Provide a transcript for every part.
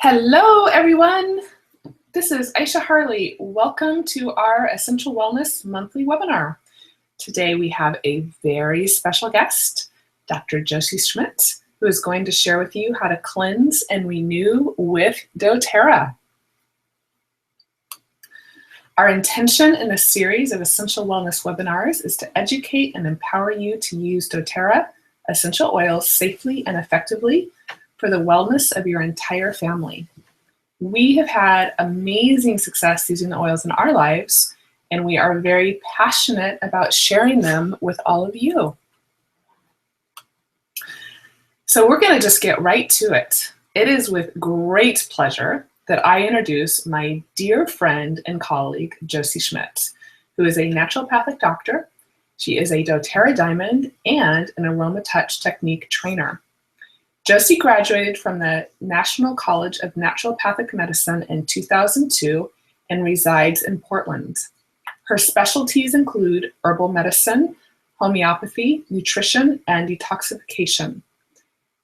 Hello, everyone. This is Aisha Harley. Welcome to our Essential Wellness monthly webinar. Today we have a very special guest, Dr. Josie Schmidt, who is going to share with you how to cleanse and renew with doTERRA. Our intention in this series of Essential Wellness webinars is to educate and empower you to use doTERRA essential oils safely and effectively for the wellness of your entire family. We have had amazing success using the oils in our lives, and we are very passionate about sharing them with all of you. So we're going to just get right to it. It is with great pleasure that I introduce my dear friend and colleague, Josie Schmidt, who is a naturopathic doctor. She is a doTERRA Diamond and an AromaTouch Technique trainer. Josie graduated from the National College of Naturopathic Medicine in 2002 and resides in Portland. Her specialties include herbal medicine, homeopathy, nutrition, and detoxification.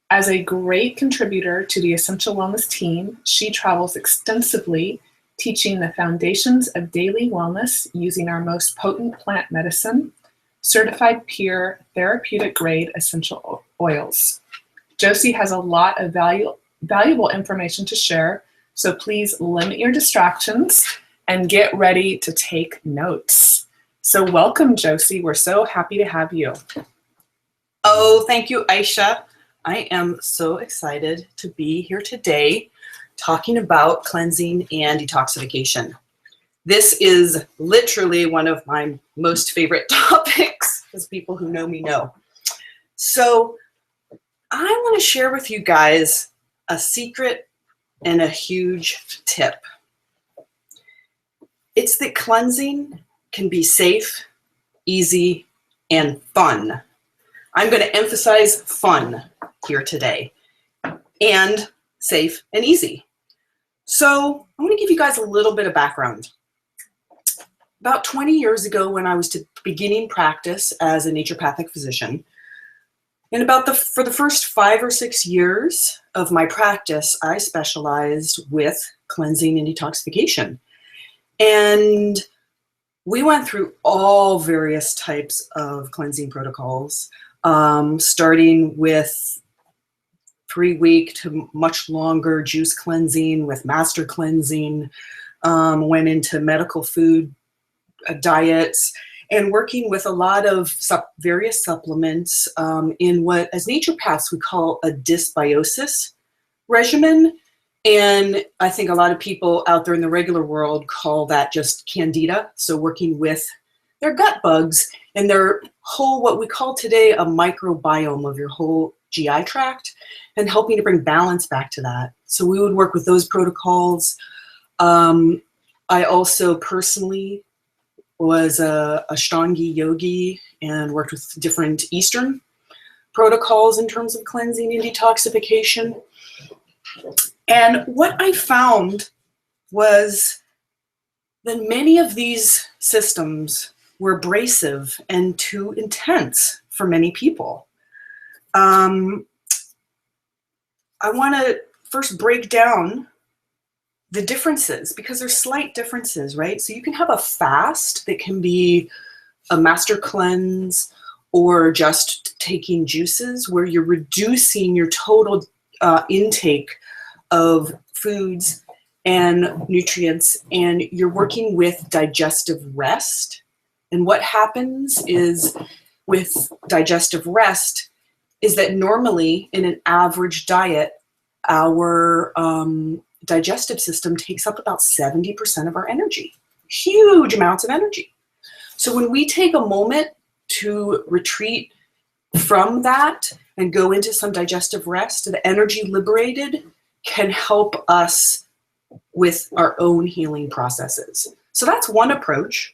As a great contributor to the Essential Wellness team, she travels extensively, teaching the foundations of daily wellness using our most potent plant medicine, certified pure therapeutic grade essential oils. Josie has a lot of valuable information to share, so please limit your distractions and get ready to take notes. So welcome, Josie. We're so happy to have you. Oh, thank you, Aisha. I am so excited to be here today talking about cleansing and detoxification. This is literally one of my most favorite topics, as people who know me know. So I want to share with you guys a secret and a huge tip. It's that cleansing can be safe, easy, and fun. I'm going to emphasize fun here today, and safe and easy. So I want to give you guys a little bit of background. About 20 years ago, when I was beginning practice as a naturopathic physician, and for the first 5 or 6 years of my practice, I specialized with cleansing and detoxification. And we went through all various types of cleansing protocols, starting with 3-week to much longer juice cleansing with master cleansing, went into medical food diets, and working with a lot of various supplements in what, as naturopaths, we call a dysbiosis regimen. And I think a lot of people out there in the regular world call that just candida. So working with their gut bugs and their whole, what we call today, a microbiome of your whole GI tract, and helping to bring balance back to that. So we would work with those protocols. I also personally was a Ashtangi yogi and worked with different Eastern protocols in terms of cleansing and detoxification. And what I found was that many of these systems were abrasive and too intense for many people. I want to first break down the differences, because there's slight differences, right? So you can have a fast that can be a master cleanse or just taking juices where you're reducing your total intake of foods and nutrients, and you're working with digestive rest. And what happens is with digestive rest is that normally in an average diet, our digestive system takes up about 70% of our energy, huge amounts of energy. So when we take a moment to retreat from that and go into some digestive rest, the energy liberated can help us with our own healing processes. So that's one approach.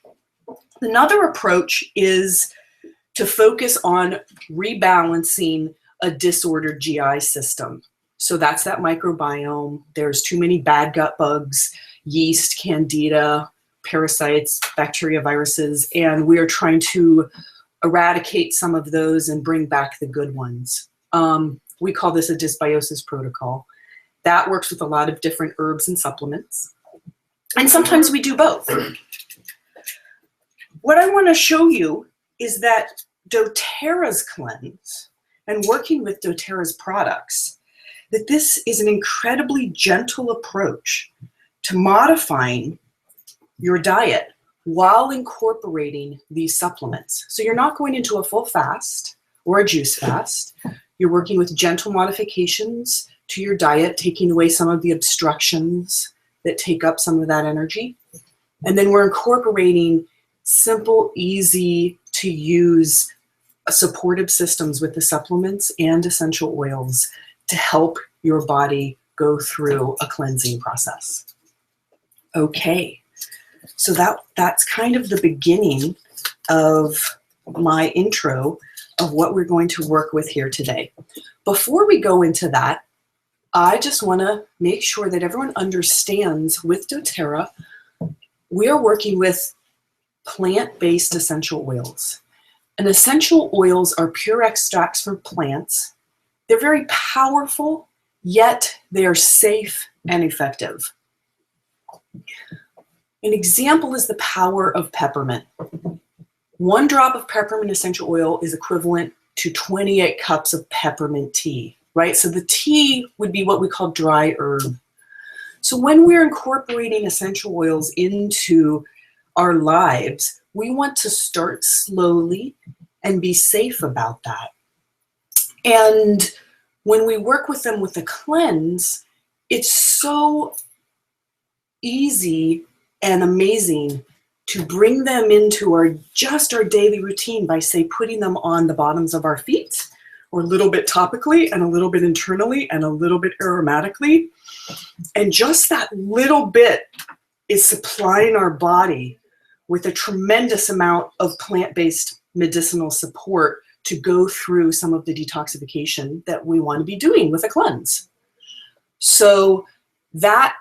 Another approach is to focus on rebalancing a disordered GI system. So that's that microbiome. There's too many bad gut bugs, yeast, candida, parasites, bacteria, viruses, and we are trying to eradicate some of those and bring back the good ones. We call this a dysbiosis protocol. That works with a lot of different herbs and supplements. And sometimes we do both. What I want to show you is that doTERRA's cleanse and working with doTERRA's products, that this is an incredibly gentle approach to modifying your diet while incorporating these supplements. So you're not going into a full fast or a juice fast. You're working with gentle modifications to your diet, taking away some of the obstructions that take up some of that energy. And then we're incorporating simple, easy to use supportive systems with the supplements and essential oils to help your body go through a cleansing process. Okay, so that's kind of the beginning of my intro of what we're going to work with here today. Before we go into that, I just want to make sure that everyone understands with doTERRA, we are working with plant-based essential oils. And essential oils are pure extracts from plants. They're very powerful, yet they are safe and effective. An example is the power of peppermint. 1 drop of peppermint essential oil is equivalent to 28 cups of peppermint tea, right? So the tea would be what we call dry herb. So when we're incorporating essential oils into our lives, we want to start slowly and be safe about that. And when we work with them with a cleanse, it's so easy and amazing to bring them into our daily routine by, say, putting them on the bottoms of our feet, or a little bit topically and a little bit internally and a little bit aromatically. And just that little bit is supplying our body with a tremendous amount of plant-based medicinal support to go through some of the detoxification that we want to be doing with a cleanse. So that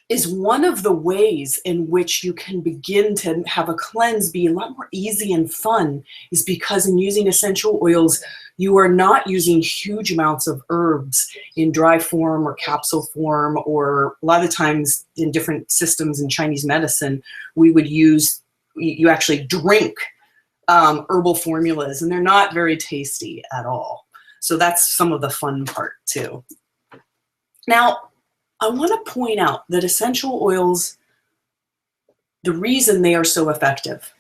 is one of the ways in which you can begin to have a cleanse be a lot more easy and fun, is because in using essential oils, you are not using huge amounts of herbs in dry form or capsule form, or a lot of times in different systems in Chinese medicine, we would use, you actually drink herbal formulas, and they're not very tasty at all. So that's some of the fun part too. Now, I want to point out that essential oils, the reason they are so effective,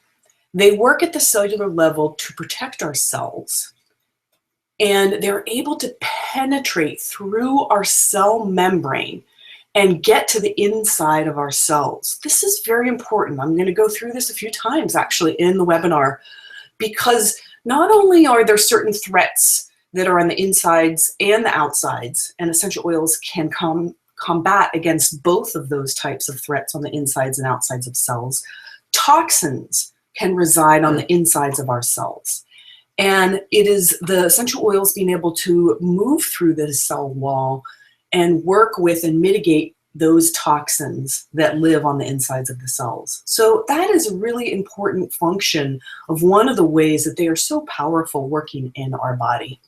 they work at the cellular level to protect our cells, and they're able to penetrate through our cell membrane and get to the inside of our cells. This is very important. I'm going to go through this a few times actually in the webinar, because not only are there certain threats that are on the insides and the outsides, and essential oils can combat against both of those types of threats on the insides and outsides of cells. Toxins can reside on the insides of our cells. And it is the essential oils being able to move through the cell wall and work with and mitigate those toxins that live on the insides of the cells. So that is a really important function of one of the ways that they are so powerful working in our body.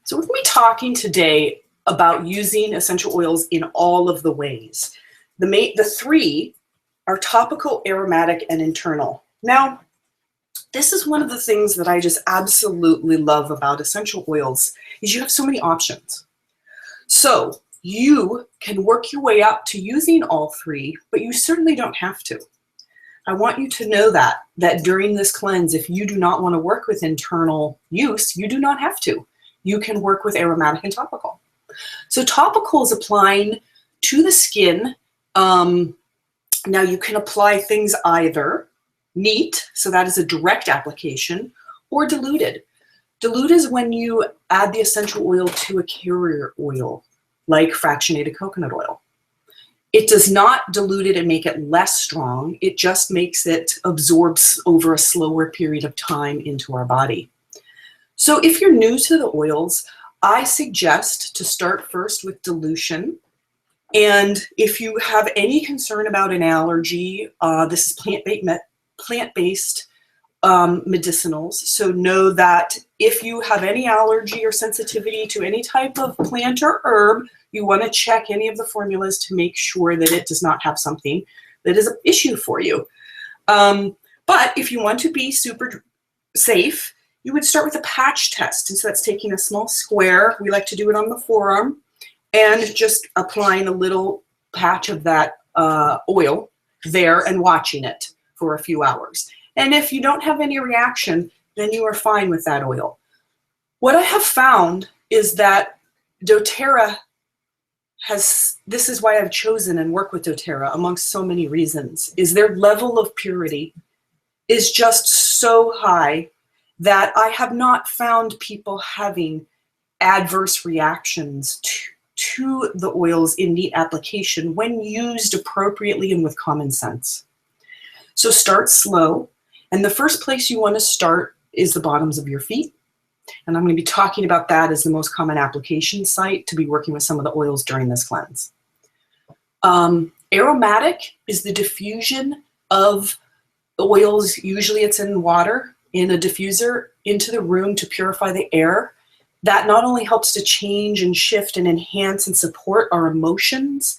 So we're going to be talking today about using essential oils in all of the ways. The 3 are topical, aromatic, and internal. Now, this is one of the things that I just absolutely love about essential oils, is you have so many options. So you can work your way up to using all 3, but you certainly don't have to. I want you to know that during this cleanse, if you do not want to work with internal use, you do not have to. You can work with aromatic and topical. So topical is applying to the skin. Now you can apply things either neat, so that is a direct application, or diluted. Dilute is when you add the essential oil to a carrier oil, like fractionated coconut oil. It does not dilute it and make it less strong. It just makes it absorbs over a slower period of time into our body. So if you're new to the oils, I suggest to start first with dilution. And if you have any concern about an allergy, this is plant-based medicinals. So know that if you have any allergy or sensitivity to any type of plant or herb, you want to check any of the formulas to make sure that it does not have something that is an issue for you. But if you want to be super safe, you would start with a patch test. And so that's taking a small square, we like to do it on the forearm, and just applying a little patch of that oil there and watching it for a few hours. And if you don't have any reaction, then you are fine with that oil. What I have found is that doTERRA this is why I've chosen and work with doTERRA amongst so many reasons, is their level of purity is just so high that I have not found people having adverse reactions to the oils in neat application when used appropriately and with common sense. So start slow, and the first place you want to start is the bottoms of your feet. And I'm going to be talking about that as the most common application site to be working with some of the oils during this cleanse. Aromatic is the diffusion of oils. Usually it's in water, in a diffuser, into the room to purify the air. That not only helps to change and shift and enhance and support our emotions,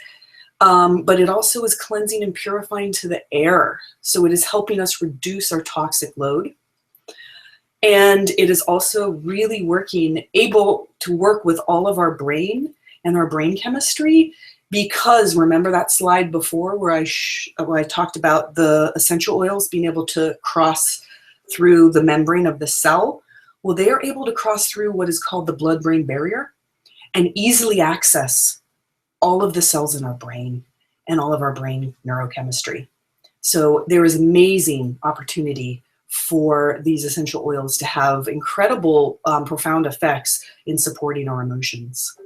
but it also is cleansing and purifying to the air. So it is helping us reduce our toxic load. And it is also really able to work with all of our brain and our brain chemistry, because remember that slide before where I talked about the essential oils being able to cross through the membrane of the cell? Well, they are able to cross through what is called the blood-brain barrier and easily access all of the cells in our brain and all of our brain neurochemistry. So there is amazing opportunity for these essential oils to have incredible, profound effects in supporting our emotions.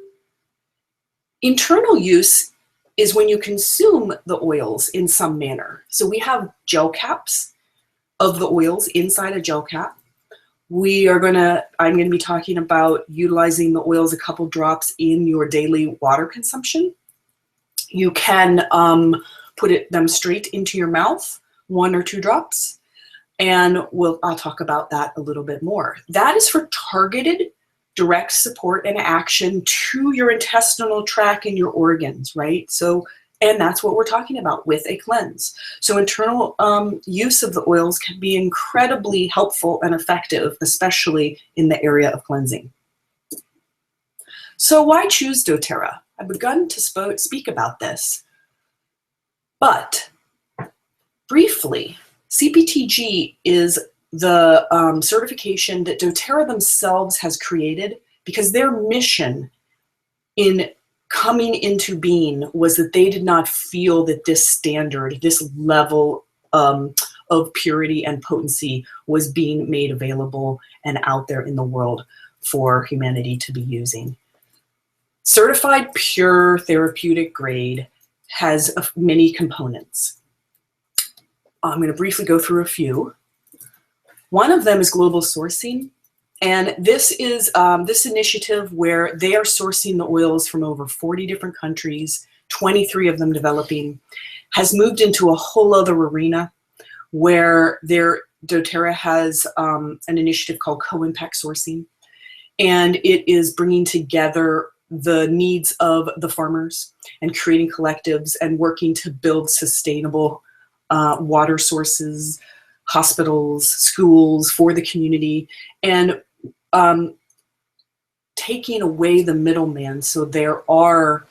Internal use is when you consume the oils in some manner. So we have gel caps of the oils inside a gel cap. I'm going to be talking about utilizing the oils a couple drops in your daily water consumption. You can put them straight into your mouth, 1 or 2 drops, and I'll talk about that a little bit more. That is for targeted direct support and action to your intestinal tract and your organs, right? So, and that's what we're talking about with a cleanse. So internal use of the oils can be incredibly helpful and effective, especially in the area of cleansing. So why choose doTERRA? I've begun to speak about this, but briefly, CPTG is the certification that doTERRA themselves has created, because their mission in coming into being was that they did not feel that this standard, this level of purity and potency was being made available and out there in the world for humanity to be using. Certified pure therapeutic grade has many components. I'm going to briefly go through a few. One of them is global sourcing. And this is this initiative where they are sourcing the oils from over 40 different countries, 23 of them developing, has moved into a whole other arena where doTERRA has an initiative called Co-Impact Sourcing. And it is bringing together the needs of the farmers and creating collectives and working to build sustainable water sources, hospitals, schools for the community, and taking away the middleman, so there are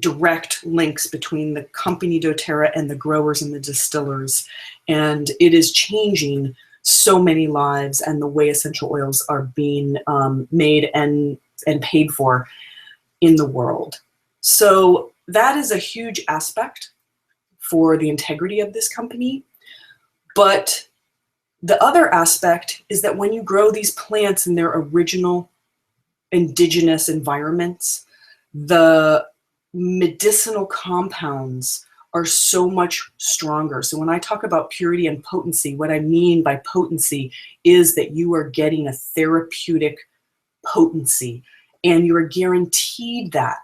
direct links between the company doTERRA and the growers and the distillers. And it is changing so many lives and the way essential oils are being made and paid for in the world. So that is a huge aspect for the integrity of this company. But the other aspect is that when you grow these plants in their original indigenous environments, the medicinal compounds are so much stronger. So when I talk about purity and potency, what I mean by potency is that you are getting a therapeutic potency, and you are guaranteed that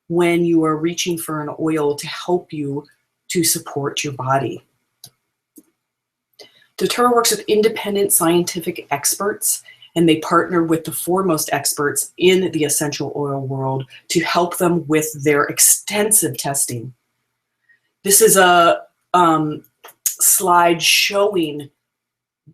when you are reaching for an oil to help you to support your body. doTERRA works with independent scientific experts and they partner with the foremost experts in the essential oil world to help them with their extensive testing. This is a slide showing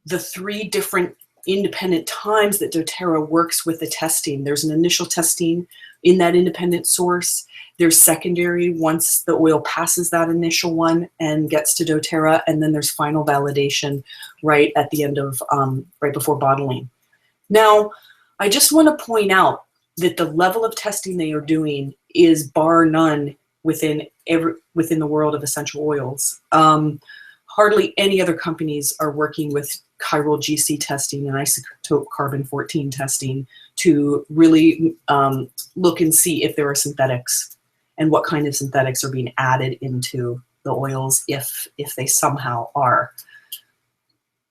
the 3 different independent times that doTERRA works with the testing. There's an initial testing in that independent source. There's secondary once the oil passes that initial one and gets to doTERRA, and then there's final validation right at the end of, right before bottling. Now, I just want to point out that the level of testing they are doing is bar none within the world of essential oils. Hardly any other companies are working with chiral GC testing and isotope carbon-14 testing to really look and see if there are synthetics and what kind of synthetics are being added into the oils if they somehow are.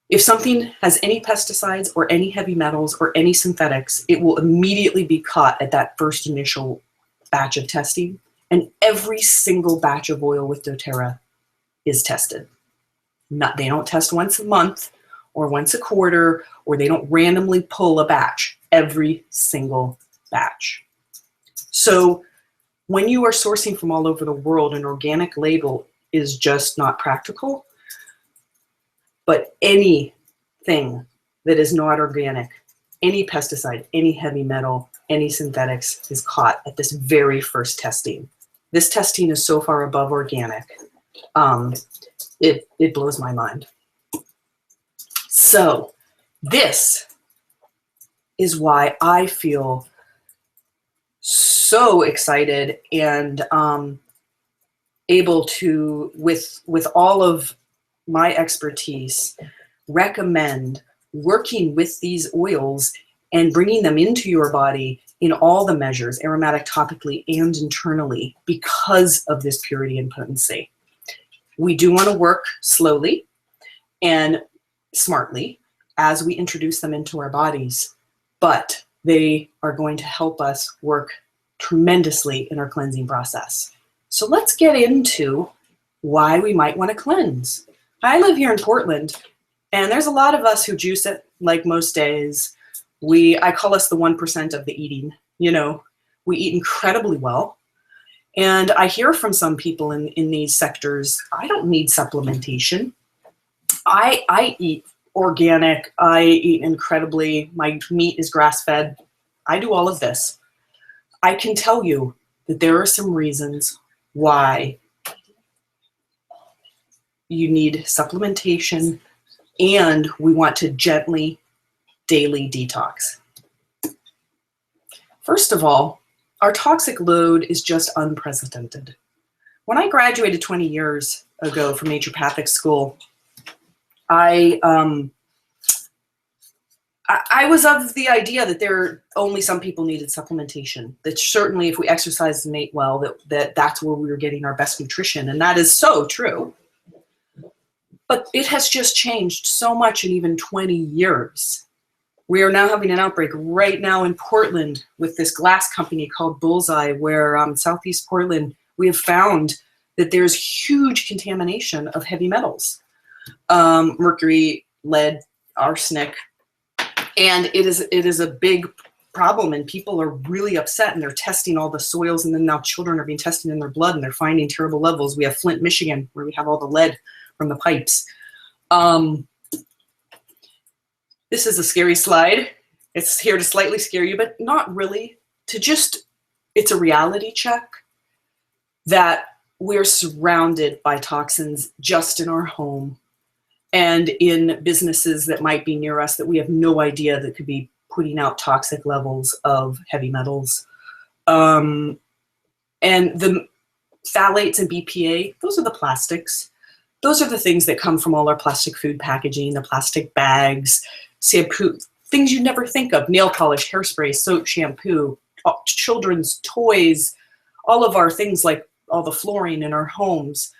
If something has any pesticides or any heavy metals or any synthetics, it will immediately be caught at that first initial batch of testing, and every single batch of oil with doTERRA is tested. They don't test once a month or once a quarter, or they don't randomly pull a batch, every single batch. So when you are sourcing from all over the world, an organic label is just not practical. But anything that is not organic, any pesticide, any heavy metal, any synthetics is caught at this very first testing. This testing is so far above organic. It blows my mind. So this is why I feel so excited and able to, with all of my expertise, recommend working with these oils and bringing them into your body in all the measures, aromatic, topically, and internally, because of this purity and potency. We do want to work slowly and smartly as we introduce them into our bodies, but they are going to help us work tremendously in our cleansing process. So let's get into why we might want to cleanse. I live here in Portland, and there's a lot of us who juice it like most days. I call us the 1% of the eating. You know, we eat incredibly well. And I hear from some people in these sectors, I don't need supplementation. I eat organic, I eat incredibly, my meat is grass-fed. I do all of this. I can tell you that there are some reasons why you need supplementation, and we want to gently, daily detox. First of all, our toxic load is just unprecedented. When I graduated 20 years ago from naturopathic school, I was of the idea that only some people needed supplementation. That certainly if we exercised and ate well, that's where we were getting our best nutrition, and that is so true. But it has just changed so much in even 20 years. We are now having an outbreak right now in Portland with this glass company called Bullseye, where Southeast Portland, we have found that there's huge contamination of heavy metals, mercury, lead, arsenic, and it is a big problem, and people are really upset, and they're testing all the soils, and then now children are being tested in their blood, and they're finding terrible levels. We have Flint, Michigan, where we have all the lead from the pipes. This is a scary slide. It's here to slightly scare you, but not really. It's a reality check that we're surrounded by toxins just in our home and in businesses that might be near us that we have no idea that could be putting out toxic levels of heavy metals. And the phthalates and BPA, those are the plastics. Those are the things that come from all our plastic food packaging, the plastic bags, shampoo, things you never think of, nail polish, hairspray, soap, shampoo, children's toys, all of our things like all the flooring in our homes.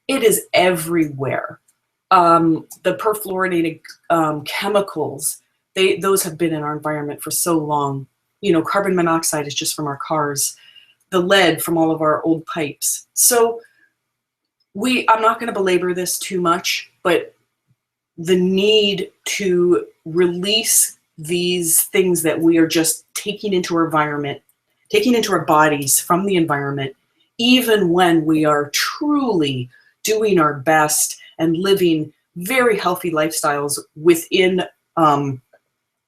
It is everywhere. The perfluorinated chemicals, those have been in our environment for so long. You know, carbon monoxide is just from our cars, the lead from all of our old pipes. So I'm not going to belabor this too much, but the need to release these things that we are just taking into our environment, taking into our bodies from the environment, even when we are truly doing our best and living very healthy lifestyles within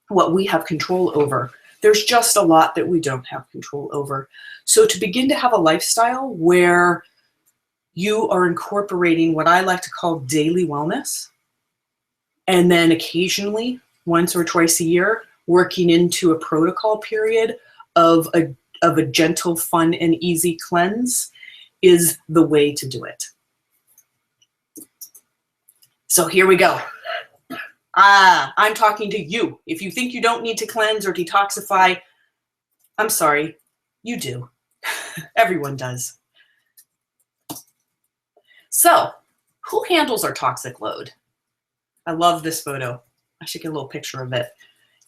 what we have control over. There's just a lot that we don't have control over. So to begin to have a lifestyle where you are incorporating what I like to call daily wellness, and then occasionally, once or twice a year, working into a protocol period of a gentle, fun, and easy cleanse is the way to do it. So here we go. I'm talking to you. If you think you don't need to cleanse or detoxify, I'm sorry, you do. Everyone does. So, who handles our toxic load? I love this photo. I should get a little picture of it.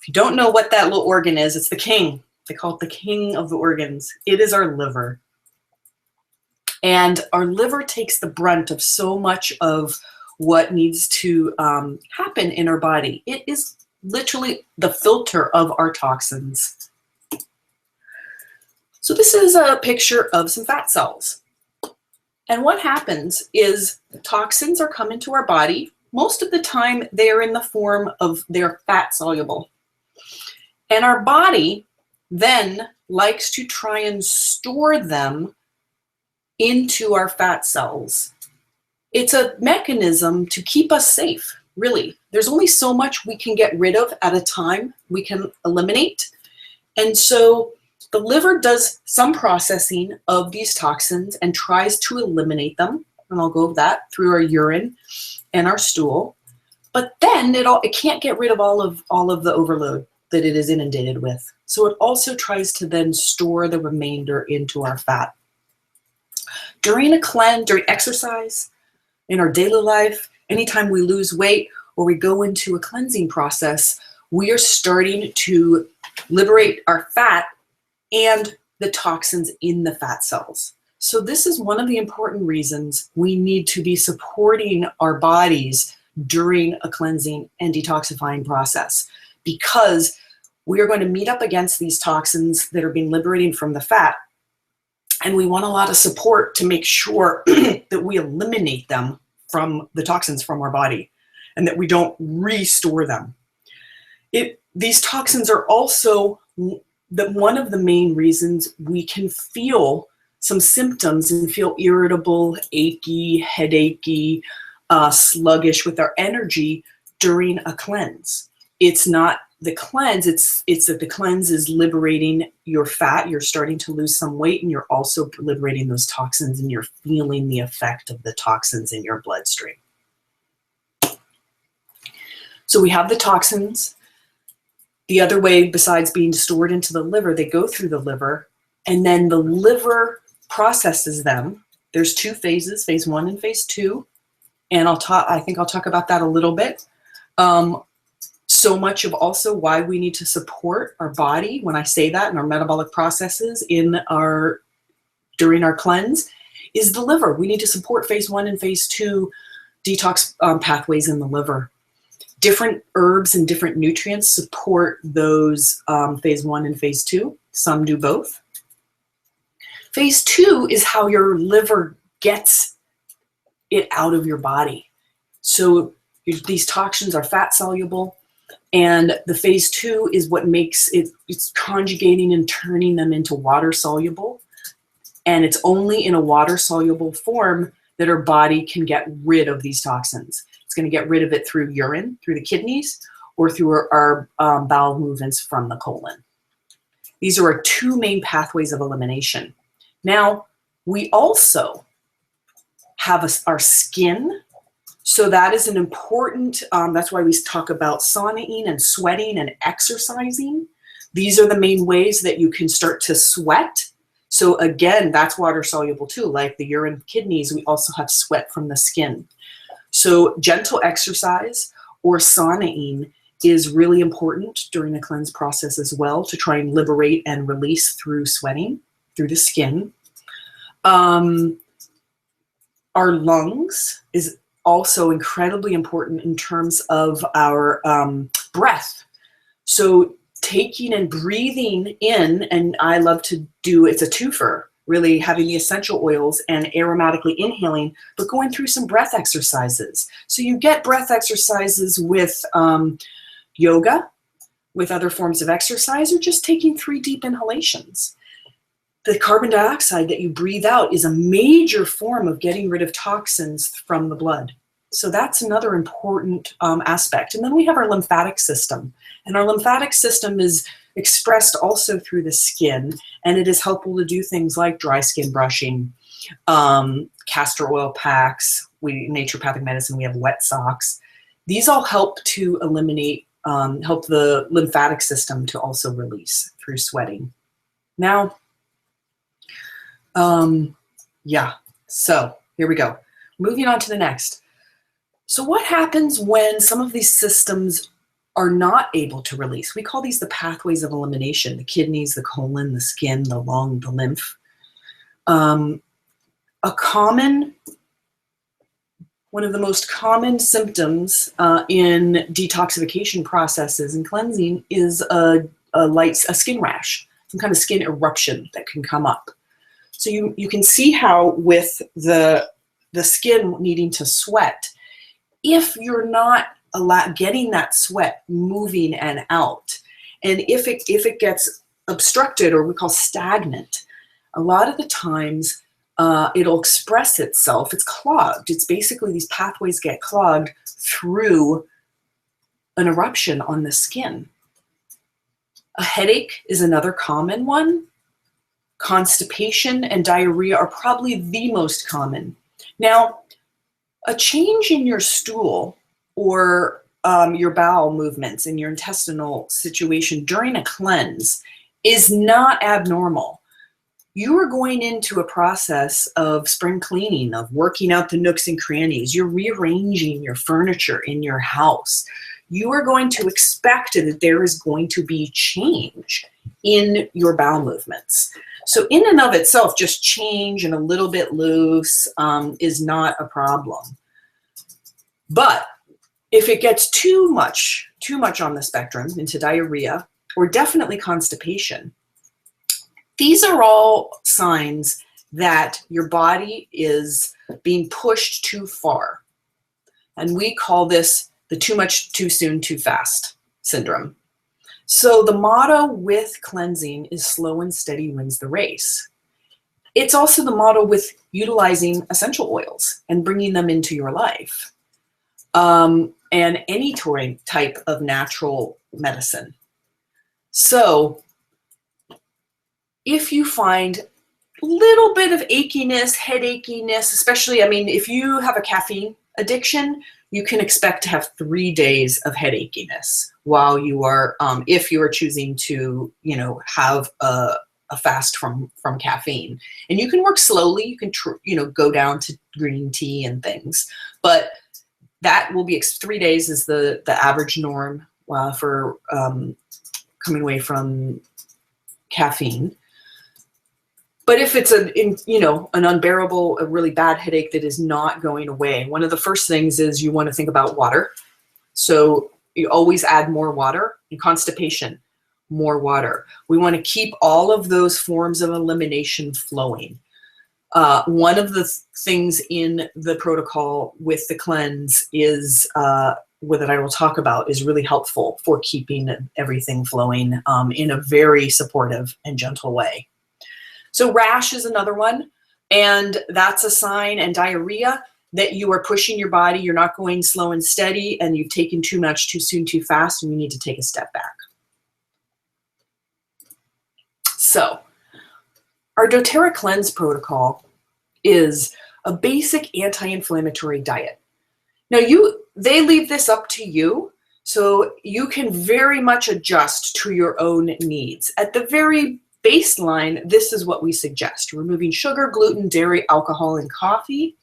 If you don't know what that little organ is, it's the king. They call it the king of the organs. It is our liver. And our liver takes the brunt of so much of what needs to happen in our body. It is literally the filter of our toxins. So this is a picture of some fat cells. And what happens is toxins are coming to our body. Most of the time, they are in the form of they're fat soluble. And our body then likes to try and store them into our fat cells. It's a mechanism to keep us safe, really. There's only so much we can get rid of at a time, we can eliminate. And so the liver does some processing of these toxins and tries to eliminate them. And I'll go over that through our urine and our stool. But then it can't get rid of all of the overload that it is inundated with. So it also tries to then store the remainder into our fat. During a cleanse, during exercise, in our daily life, anytime we lose weight or we go into a cleansing process, we are starting to liberate our fat and the toxins in the fat cells. So this is one of the important reasons we need to be supporting our bodies during a cleansing and detoxifying process, because we are going to meet up against these toxins that are being liberated from the fat. And we want a lot of support to make sure that we eliminate them from the toxins from our body and that we don't restore them. These toxins are also one of the main reasons we can feel some symptoms and feel irritable, achy, headachy, sluggish with our energy during a cleanse. It's not the cleanse, it's that the cleanse is liberating your fat, you're starting to lose some weight, and you're also liberating those toxins, and you're feeling the effect of the toxins in your bloodstream. So we have the toxins. The other way, besides being stored into the liver, they go through the liver, and then the liver processes them. There's two phases, phase 1 and phase 2, and I think I'll talk about that a little bit. So much of also why we need to support our body, when I say that, in our metabolic processes during our cleanse, is the liver. We need to support phase 1 and phase 2 detox pathways in the liver. Different herbs and different nutrients support those phase 1 and phase 2. Some do both. Phase 2 is how your liver gets it out of your body. So these toxins are fat soluble. And the phase 2 is what makes it's conjugating and turning them into water soluble. And it's only in a water soluble form that our body can get rid of these toxins. It's going to get rid of it through urine, through the kidneys, or through our bowel movements from the colon. These are our two main pathways of elimination. Now, we also have our skin. So that is an important, that's why we talk about saunaing and sweating and exercising. These are the main ways that you can start to sweat. So again, that's water soluble too, like the urine, kidneys, we also have sweat from the skin. So gentle exercise or saunaing is really important during the cleanse process as well, to try and liberate and release through sweating, through the skin. Our lungs is also incredibly important in terms of our breath. So taking and breathing in, and I love to do, it's a twofer, really having the essential oils and aromatically inhaling, but going through some breath exercises. So you get breath exercises with yoga, with other forms of exercise, or just taking 3 deep inhalations. The carbon dioxide that you breathe out is a major form of getting rid of toxins from the blood. So that's another important aspect. And then we have our lymphatic system. And our lymphatic system is expressed also through the skin, and it is helpful to do things like dry skin brushing, castor oil packs. In naturopathic medicine, we have wet socks. These all help to eliminate, help the lymphatic system to also release through sweating. Now, yeah, so here we go. Moving on to the next. So what happens when some of these systems are not able to release? We call these the pathways of elimination: the kidneys, the colon, the skin, the lung, the lymph. One of the most common symptoms in detoxification processes and cleansing is a skin rash, some kind of skin eruption that can come up. So you can see how with the skin needing to sweat, if you're not getting that sweat moving and out, and if it gets obstructed, or we call stagnant, a lot of the times it'll express itself. It's clogged. It's basically these pathways get clogged through an eruption on the skin. A headache is another common one. Constipation and diarrhea are probably the most common. Now, a change in your stool or your bowel movements in your intestinal situation during a cleanse is not abnormal. You are going into a process of spring cleaning, of working out the nooks and crannies. You're rearranging your furniture in your house. You are going to expect that there is going to be change in your bowel movements. So in and of itself, just change and a little bit loose is not a problem. But if it gets too much on the spectrum into diarrhea, or definitely constipation, these are all signs that your body is being pushed too far. And we call this the too much, too soon, too fast syndrome. So the motto with cleansing is slow and steady wins the race. It's also the motto with utilizing essential oils and bringing them into your life. And any type of natural medicine. So if you find a little bit of achiness, headachiness, especially, I mean, if you have a caffeine addiction, you can expect to have 3 days of headachiness while you are, if you are choosing to, have a fast from caffeine. And you can work slowly. You can, go down to green tea and things, but that will be 3 days is the average norm for coming away from caffeine. But if it's an unbearable, a really bad headache that is not going away, one of the first things is you want to think about water. So you always add more water. In constipation, more water. We want to keep all of those forms of elimination flowing. One of the things in the protocol with the cleanse is, that I will talk about, is really helpful for keeping everything flowing in a very supportive and gentle way. So rash is another one, and that's a sign, and diarrhea, that you are pushing your body, you're not going slow and steady, and you've taken too much, too soon, too fast, and you need to take a step back. So our doTERRA cleanse protocol is a basic anti-inflammatory diet. Now they leave this up to you, so you can very much adjust to your own needs. At the very baseline, this is what we suggest: removing sugar, gluten, dairy, alcohol, and coffee.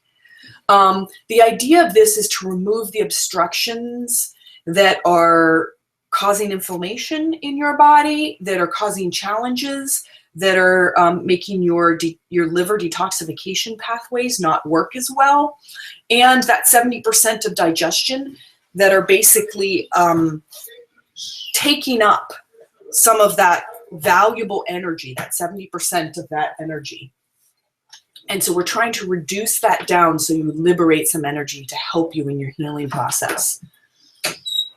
The idea of this is to remove the obstructions that are causing inflammation in your body, that are causing challenges, that are making your liver detoxification pathways not work as well, and that 70% of digestion that are basically taking up some of that valuable energy, that 70% of that energy. And so we're trying to reduce that down so you liberate some energy to help you in your healing process.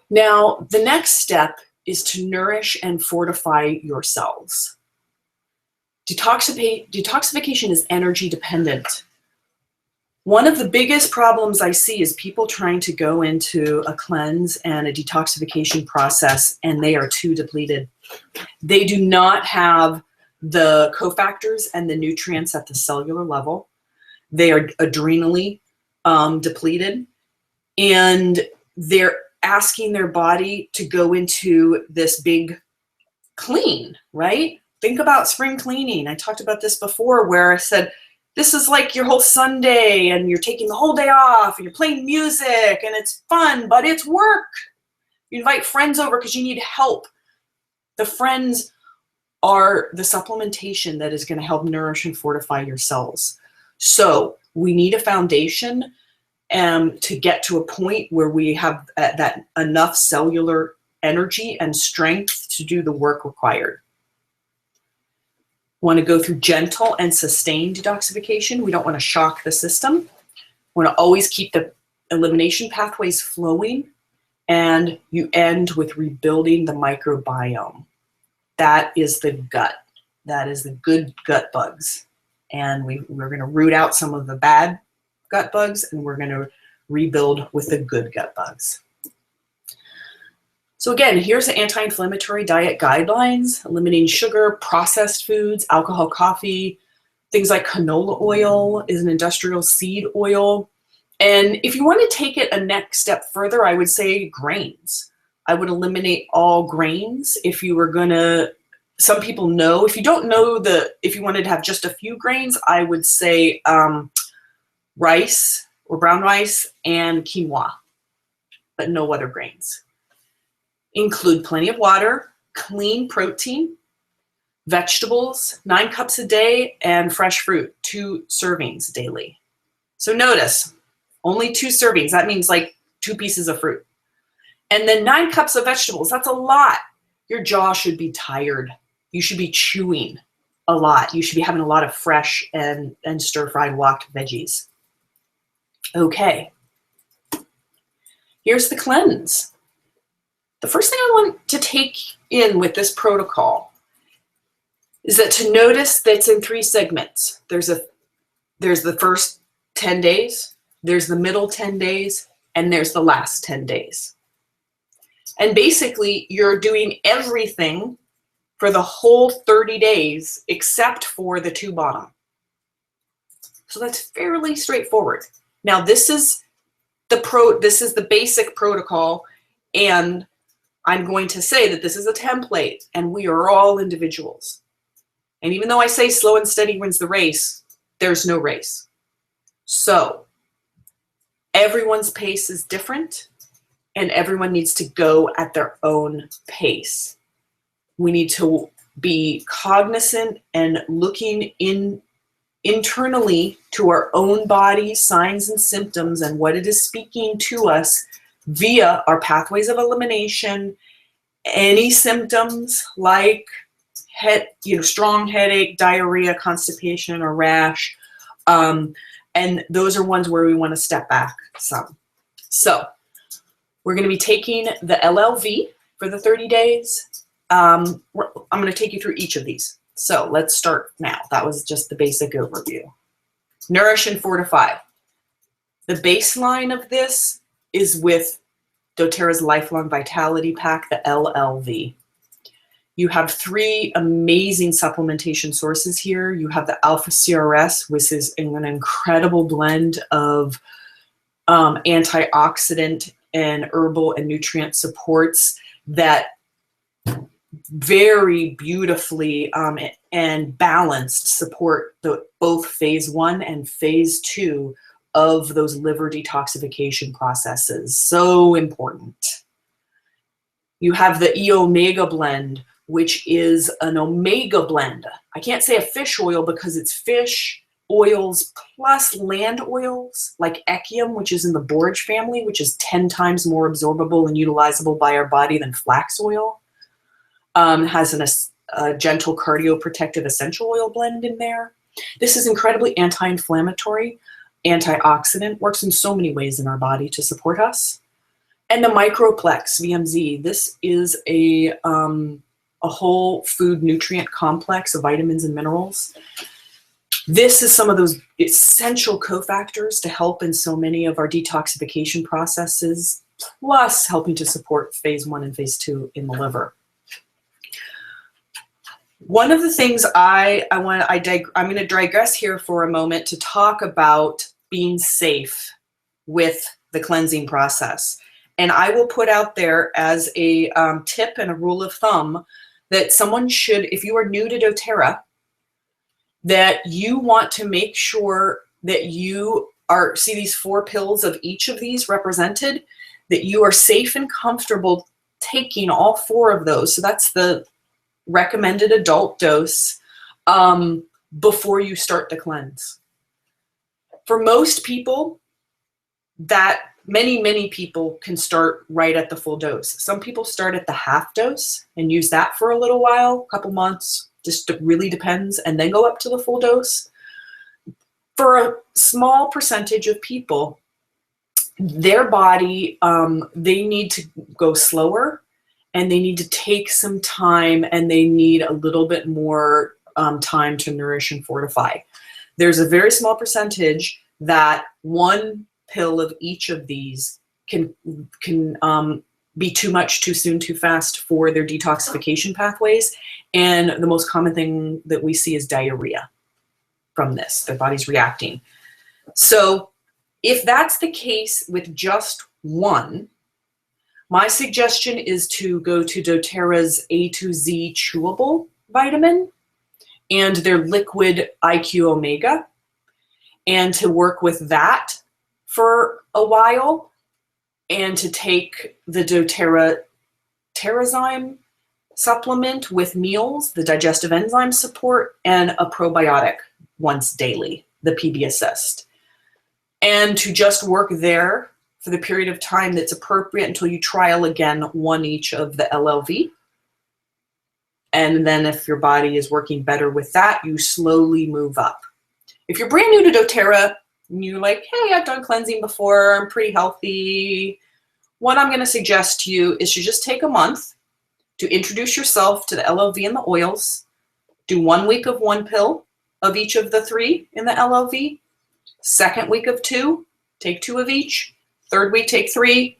Now, the next step is to nourish and fortify your cells. Detoxification is energy dependent. One of the biggest problems I see is people trying to go into a cleanse and a detoxification process and they are too depleted. They do not have the cofactors and the nutrients at the cellular level. They are adrenally depleted, and they're asking their body to go into this big clean, right? Think about spring cleaning. I talked about this before where I said, this is like your whole Sunday and you're taking the whole day off and you're playing music and it's fun, but it's work. You invite friends over because you need help. The friends are the supplementation that is going to help nourish and fortify your cells. So we need a foundation to get to a point where we have that enough cellular energy and strength to do the work required. Want to go through gentle and sustained detoxification. We don't want to shock the system. We want to always keep the elimination pathways flowing, and you end with rebuilding the microbiome. That is the gut. That is the good gut bugs. And we're going to root out some of the bad gut bugs, and we're going to rebuild with the good gut bugs. So again, here's the anti-inflammatory diet guidelines: eliminating sugar, processed foods, alcohol, coffee. Things like canola oil is an industrial seed oil. And if you want to take it a next step further, I would say grains. I would eliminate all grains. If you were gonna, some people know, if you don't know if you wanted to have just a few grains, I would say rice or brown rice and quinoa, but no other grains. Include plenty of water, clean protein, vegetables, 9 cups a day, and fresh fruit, 2 servings daily. So notice, only 2 servings. That means like 2 pieces of fruit. And then 9 cups of vegetables. That's a lot. Your jaw should be tired. You should be chewing a lot. You should be having a lot of fresh and stir-fried wok veggies. Okay. Here's the cleanse. The first thing I want to take in with this protocol is that to notice that it's in 3 segments. There's the first 10 days, there's the middle 10 days, and there's the last 10 days. And basically, you're doing everything for the whole 30 days except for the 2 bottom. So that's fairly straightforward. Now, this is the basic protocol, and I'm going to say that this is a template, and we are all individuals. And even though I say slow and steady wins the race, there's no race. So everyone's pace is different, and everyone needs to go at their own pace. We need to be cognizant and looking internally to our own body, signs and symptoms, and what it is speaking to us via our pathways of elimination. Any symptoms like strong headache, diarrhea, constipation, or rash, and those are ones where we want to step back some. So we're going to be taking the LLV for the 30 days. I'm going to take you through each of these. So let's start now. That was just the basic overview. Nourish and fortify. The baseline of this is with doTERRA's Lifelong Vitality Pack, the LLV. You have 3 amazing supplementation sources here. You have the Alpha CRS, which is an incredible blend of antioxidant and herbal and nutrient supports that very beautifully and balanced support both phase 1 and phase 2 of those liver detoxification processes. So important. You have the E-Omega blend, which is an omega blend. I can't say a fish oil because it's fish oils plus land oils like Echium, which is in the borage family, which is 10 times more absorbable and utilizable by our body than flax oil. Has a gentle cardioprotective essential oil blend in there. This is incredibly anti-inflammatory, antioxidant, works in so many ways in our body to support us. And the Microplex VMZ, this is a whole food nutrient complex of vitamins and minerals. This is some of those essential cofactors to help in so many of our detoxification processes, plus helping to support phase 1 and phase 2 in the liver. One of the things I'm going to digress here for a moment to talk about being safe with the cleansing process. And I will put out there as a tip and a rule of thumb that someone should, if you are new to doTERRA, that you want to make sure that you see these 4 pills of each of these represented, that you are safe and comfortable taking all 4 of those. So that's the recommended adult dose before you start to cleanse. For most people, many people can start right at the full dose. Some people start at the half dose and use that for a little while, a couple months, just really depends, and then go up to the full dose. For a small percentage of people, their body, they need to go slower, and they need to take some time, and they need a little bit more time to nourish and fortify. There's a very small percentage that 1 pill of each of these can be too much, too soon, too fast for their detoxification pathways. And the most common thing that we see is diarrhea from this. Their body's reacting. So if that's the case with just 1, my suggestion is to go to doTERRA's A to Z chewable vitamin and their liquid IQ Omega, and to work with that for a while, and to take the doTERRA Terrazyme supplement with meals, the digestive enzyme support, and a probiotic once daily, the PB Assist. And to just work there for the period of time that's appropriate until you trial again 1 each of the LLV. And then if your body is working better with that, you slowly move up. If you're brand new to doTERRA and you're like, hey, I've done cleansing before, I'm pretty healthy, what I'm going to suggest to you is to just take a month to introduce yourself to the LLV and the oils. Do 1 week of 1 pill of each of the 3 in the LLV. 2nd week of 2, take 2 of each. 3rd week, take 3.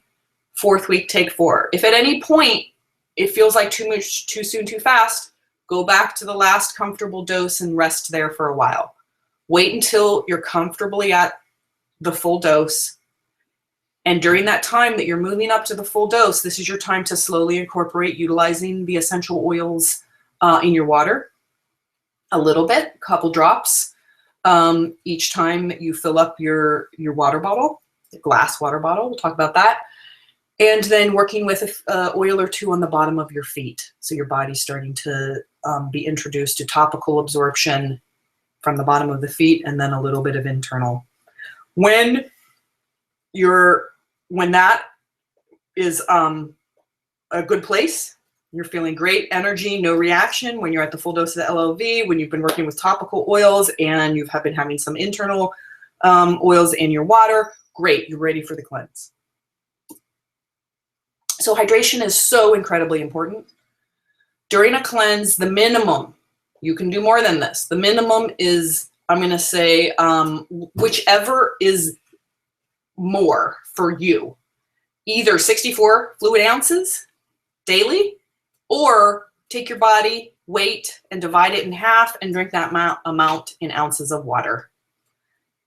4th week, take 4. If at any point it feels like too much, too soon, too fast, go back to the last comfortable dose and rest there for a while. Wait until you're comfortably at the full dose. And during that time that you're moving up to the full dose, this is your time to slowly incorporate utilizing the essential oils in your water. A little bit, a couple drops, each time you fill up your water bottle, glass water bottle. We'll talk about that. And then working with an oil or 2 on the bottom of your feet. So your body's starting to be introduced to topical absorption from the bottom of the feet, and then a little bit of internal. When that is a good place, you're feeling great energy, no reaction, when you're at the full dose of the LLV, when you've been working with topical oils and you've been having some internal oils in your water, great, you're ready for the cleanse. So hydration is so incredibly important. During a cleanse, the minimum, you can do more than this. The minimum is, I'm going to say, whichever is more for you. Either 64 fluid ounces daily, or take your body weight and divide it in half and drink that amount in ounces of water.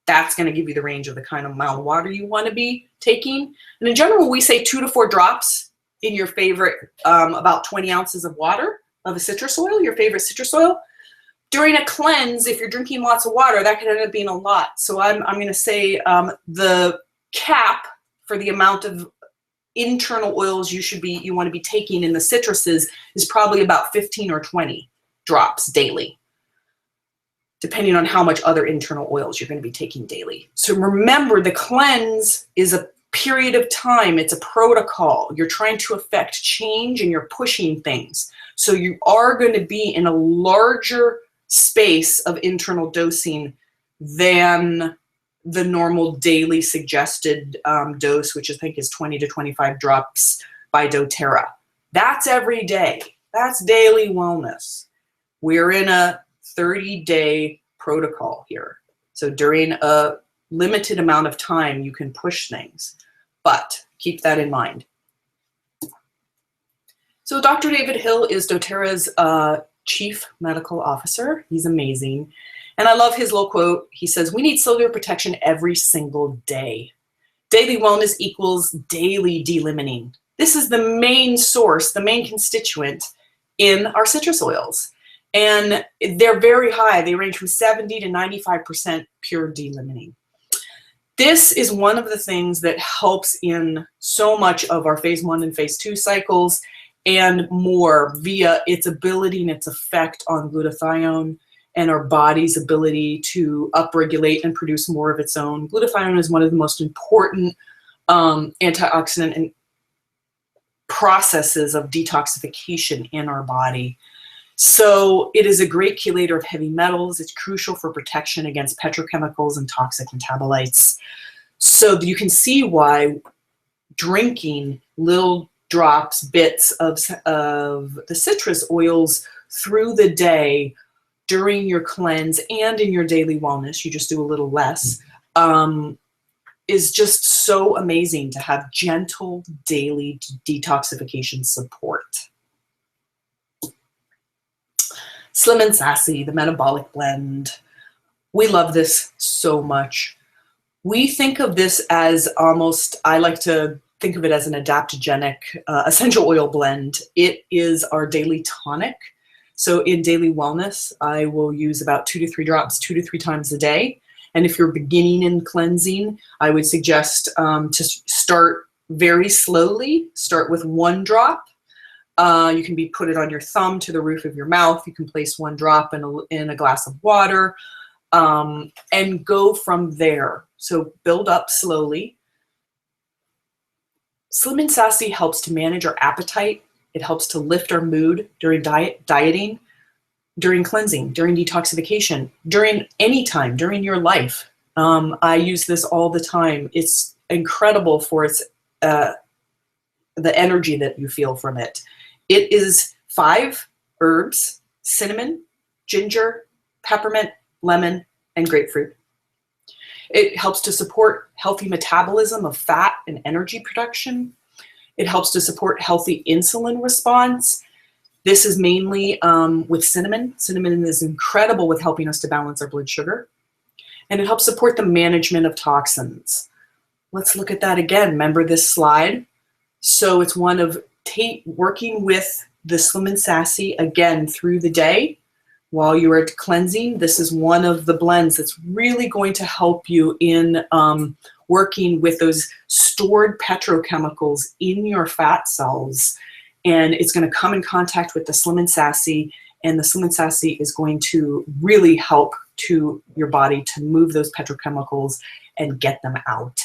That's going to give you the range of the kind of amount of water you want to be taking. And in general, we say 2 to 4 drops in your favorite, about 20 ounces of water of a citrus oil, your favorite citrus oil. During a cleanse, if you're drinking lots of water, that could end up being a lot. So I'm going to say the cap for the amount of internal oils you want to be taking in the citruses is probably about 15 or 20 drops daily, depending on how much other internal oils you're going to be taking daily. So remember, the cleanse is a period of time. It's a protocol. You're trying to affect change and you're pushing things. So you are going to be in a larger space of internal dosing than the normal daily suggested dose, which I think is 20 to 25 drops by doTERRA. That's every day. That's daily wellness. We're in a 30-day protocol here. So during a limited amount of time, you can push things, but keep that in mind. So Dr. David Hill is doTERRA's chief medical officer. He's amazing. And I love his little quote. He says, "We need cellular protection every single day. Daily wellness equals daily delimiting." This is the main source, the main constituent in our citrus oils. And they're very high. They range from 70 to 95% pure delimiting. This is one of the things that helps in so much of our phase 1 and phase 2 cycles and more via its ability and its effect on glutathione and our body's ability to upregulate and produce more of its own. Glutathione is one of the most important antioxidant and processes of detoxification in our body. So it is a great chelator of heavy metals. It's crucial for protection against petrochemicals and toxic metabolites. So you can see why drinking little drops, bits of the citrus oils through the day during your cleanse and in your daily wellness, you just do a little less, is just so amazing to have gentle daily detoxification support. Slim and Sassy, the metabolic blend. We love this so much. We think of this as almost, I like to think of it as an adaptogenic essential oil blend. It is our daily tonic. So in daily wellness, I will use about 2 to 3 drops 2 to 3 times a day. And if you're beginning in cleansing, I would suggest to start very slowly. Start with 1 drop. You can put it on your thumb to the roof of your mouth. You can place 1 drop in a glass of water and go from there. So build up slowly. Slim and Sassy helps to manage our appetite. It helps to lift our mood during dieting, during cleansing, during detoxification, during any time, during your life. I use this all the time. It's incredible for its the energy that you feel from it. It is 5 herbs: cinnamon, ginger, peppermint, lemon, and grapefruit. It helps to support healthy metabolism of fat and energy production. It helps to support healthy insulin response. This is mainly with cinnamon. Cinnamon is incredible with helping us to balance our blood sugar. And it helps support the management of toxins. Let's look at that again. Remember this slide? So it's one of working with the Slim and Sassy again through the day while you are cleansing. This is one of the blends that's really going to help you in working with those stored petrochemicals in your fat cells. And it's going to come in contact with the Slim and Sassy, and the Slim and Sassy is going to really help to your body to move those petrochemicals and get them out.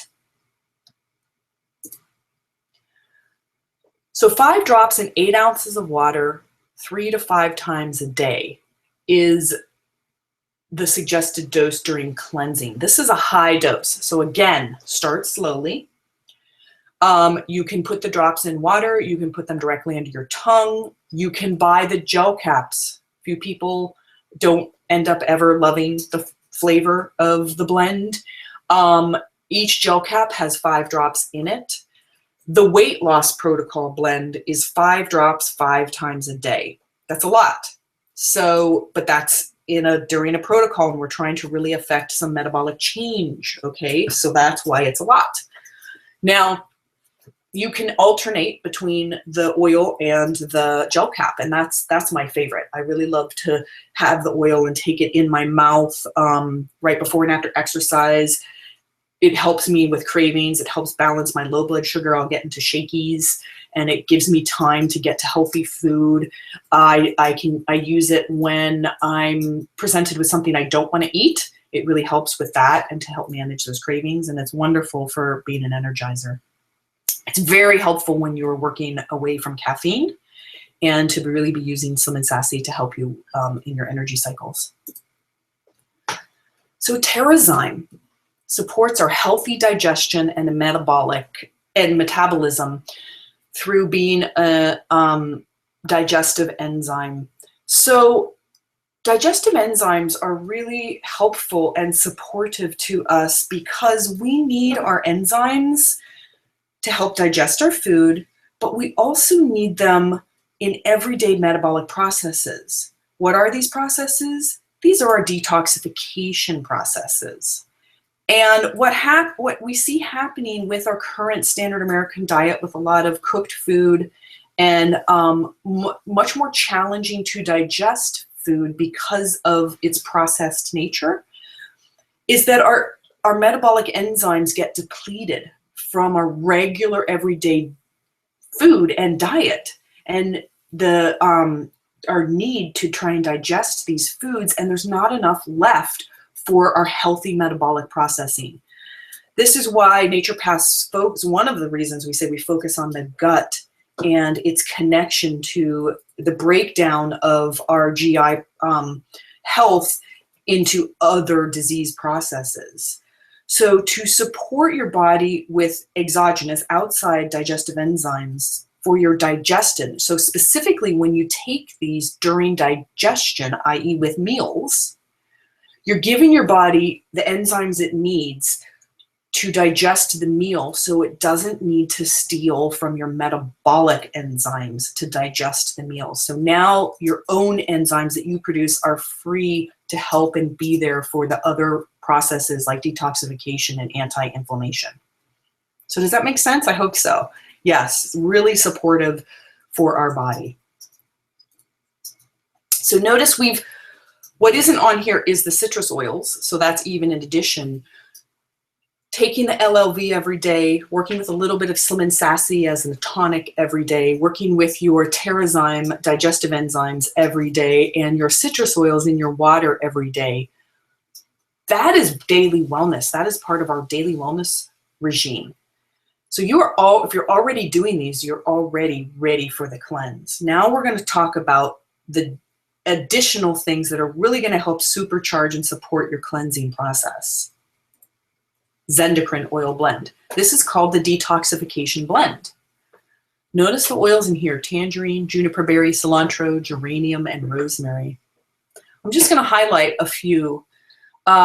So 5 drops in 8 ounces of water 3 to 5 times a day is the suggested dose during cleansing. This is a high dose. So again, start slowly. You can put the drops in water. You can put them directly into your tongue. You can buy the gel caps. Few people don't end up ever loving the flavor of the blend. Each gel cap has 5 drops in it. The weight loss protocol blend is 5 drops 5 times a day. That's a lot. So, but that's during a protocol, and we're trying to really affect some metabolic change. Okay, so that's why it's a lot. Now, you can alternate between the oil and the gel cap, and that's my favorite. I really love to have the oil and take it in my mouth right before and after exercise. It helps me with cravings. It helps balance my low blood sugar. I'll get into shakies, and it gives me time to get to healthy food. I use it when I'm presented with something I don't want to eat, It really helps with that and to help manage those cravings, and it's wonderful for being an energizer. It's very helpful when you're working away from caffeine and to really be using Slim and Sassy to help you in your energy cycles. So Terrazyme supports our healthy digestion and metabolism through being a digestive enzyme. So digestive enzymes are really helpful and supportive to us because we need our enzymes to help digest our food, but we also need them in everyday metabolic processes. What are these processes? These are our detoxification processes. And what we see happening with our current standard American diet, with a lot of cooked food and much more challenging to digest food because of its processed nature, is that our metabolic enzymes get depleted from our regular everyday food and diet, and our need to try and digest these foods, and there's not enough left for our healthy metabolic processing. This is why naturopaths one of the reasons we say we focus on the gut and its connection to the breakdown of our GI health into other disease processes. So to support your body with exogenous, outside digestive enzymes for your digestion, so specifically when you take these during digestion, i.e. with meals, you're giving your body the enzymes it needs to digest the meal so it doesn't need to steal from your metabolic enzymes to digest the meal. So now your own enzymes that you produce are free to help and be there for the other processes like detoxification and anti-inflammation. So does that make sense? I hope so. Yes, really supportive for our body. So notice what isn't on here is the citrus oils. So that's even in addition. Taking the LLV every day, working with a little bit of Slim and Sassy as a tonic every day, working with your Terrazyme digestive enzymes every day, and your citrus oils in your water every day. That is daily wellness. That is part of our daily wellness regime. So if you're already doing these, you're already ready for the cleanse. Now we're going to talk about the additional things that are really going to help supercharge and support your cleansing process. Zendocrine oil blend. This is called the detoxification blend. Notice the oils in here: tangerine, juniper berry, cilantro, geranium, and rosemary. I'm just going to highlight a few.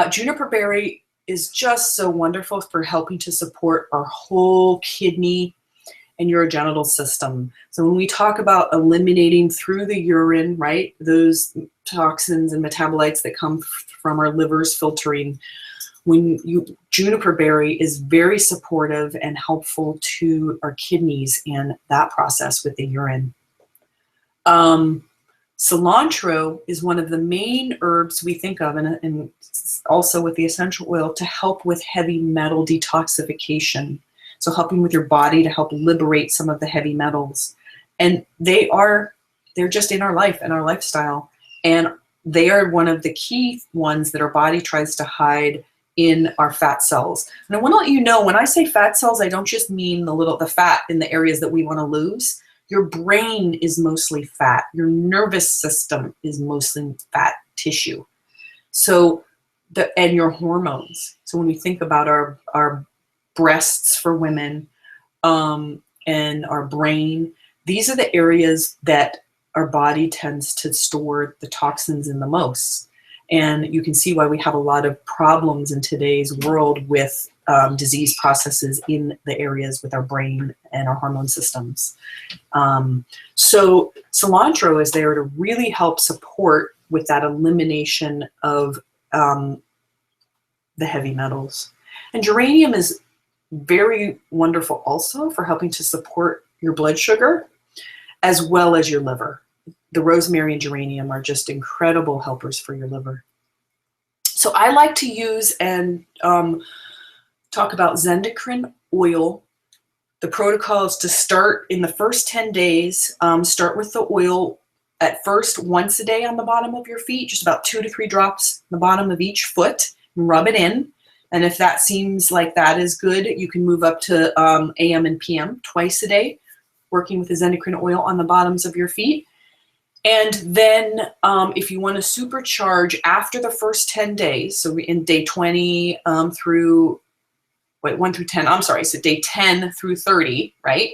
Juniper berry is just so wonderful for helping to support our whole kidney and urogenital system. So when we talk about eliminating through the urine, right, those toxins and metabolites that come from our livers filtering, juniper berry is very supportive and helpful to our kidneys and that process with the urine. Cilantro is one of the main herbs we think of, and also with the essential oil, to help with heavy metal detoxification. So helping with your body to help liberate some of the heavy metals. And they're just in our life and our lifestyle. And they are one of the key ones that our body tries to hide in our fat cells. And I want to let you know, when I say fat cells, I don't just mean the fat in the areas that we want to lose. Your brain is mostly fat. Your nervous system is mostly fat tissue. So and your hormones. So when we think about our breasts for women and our brain, these are the areas that our body tends to store the toxins in the most. And you can see why we have a lot of problems in today's world with disease processes in the areas with our brain and our hormone systems. So cilantro is there to really help support with that elimination of the heavy metals. And geranium is very wonderful also for helping to support your blood sugar as well as your liver. The rosemary and geranium are just incredible helpers for your liver. So I like to use and talk about Zendocrine oil. The protocol is to start in the first 10 days, start with the oil at first once a day on the bottom of your feet, just about 2 to 3 drops on the bottom of each foot, rub it in. And if that seems like that is good, you can move up to AM and PM twice a day, working with the Zendocrine oil on the bottoms of your feet. And then if you want to supercharge after the first 10 days, so in day 20 through, 1 through 10, I'm sorry, so day 10 through 30, right?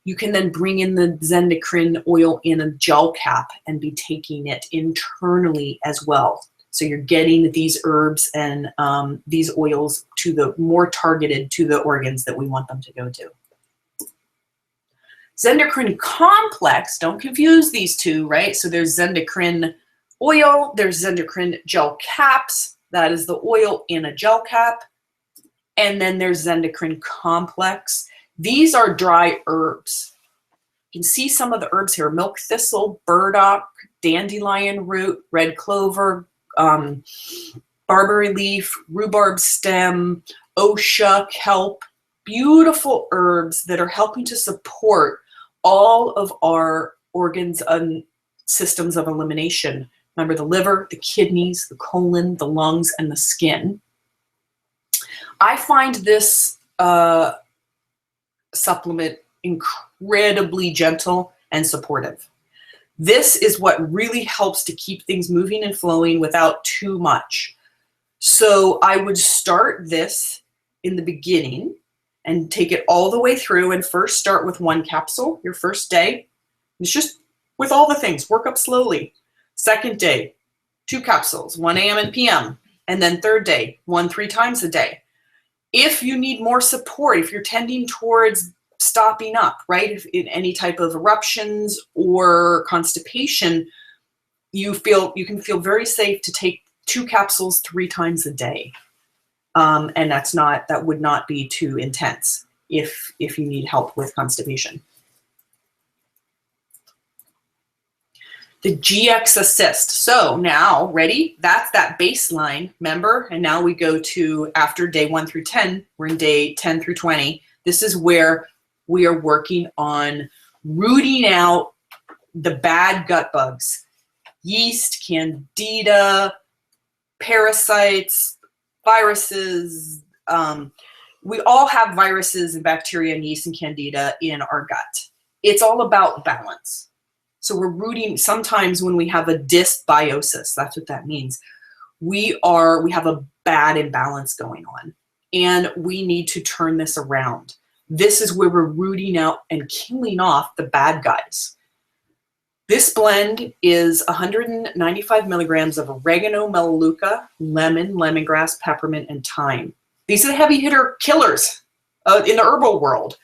You can then bring in the Zendocrine oil in a gel cap and be taking it internally as well. So you're getting these herbs and these oils to the more targeted to the organs that we want them to go to. Zendocrine complex, don't confuse these two, right? So there's Zendocrine oil, there's Zendocrine gel caps, that is the oil in a gel cap, and then there's Zendocrine complex. These are dry herbs. You can see some of the herbs here: milk thistle, burdock, dandelion root, red clover, barberry leaf, rhubarb stem, osha, kelp. Beautiful herbs that are helping to support all of our organs and systems of elimination. Remember, the liver, the kidneys, the colon, the lungs, and the skin. I find this supplement incredibly gentle and supportive. This is what really helps to keep things moving and flowing without too much. So I would start this in the beginning and take it all the way through, and first start with 1 capsule your first day. It's just with all the things, work up slowly. Second day, 2 capsules, 1 AM and PM. And then third day, 1 3 times a day. If you need more support, if you're tending towards stopping up, right? If in any type of eruptions or constipation, you can feel very safe to take 2 capsules 3 times a day. And that would not be too intense if you need help with constipation. The GX Assist. So now, ready? That's that baseline, remember? And now we go to after day 1 through 10. We're in day 10 through 20. This is where we are working on rooting out the bad gut bugs. Yeast, candida, parasites, viruses. We all have viruses and bacteria and yeast and candida in our gut. It's all about balance. So we're rooting, sometimes when we have a dysbiosis, that's what that means. We have a bad imbalance going on, and we need to turn this around. This is where we're rooting out and killing off the bad guys. This blend is 195 milligrams of oregano, melaleuca, lemon, lemongrass, peppermint, and thyme. These are the heavy hitter killers in the herbal world.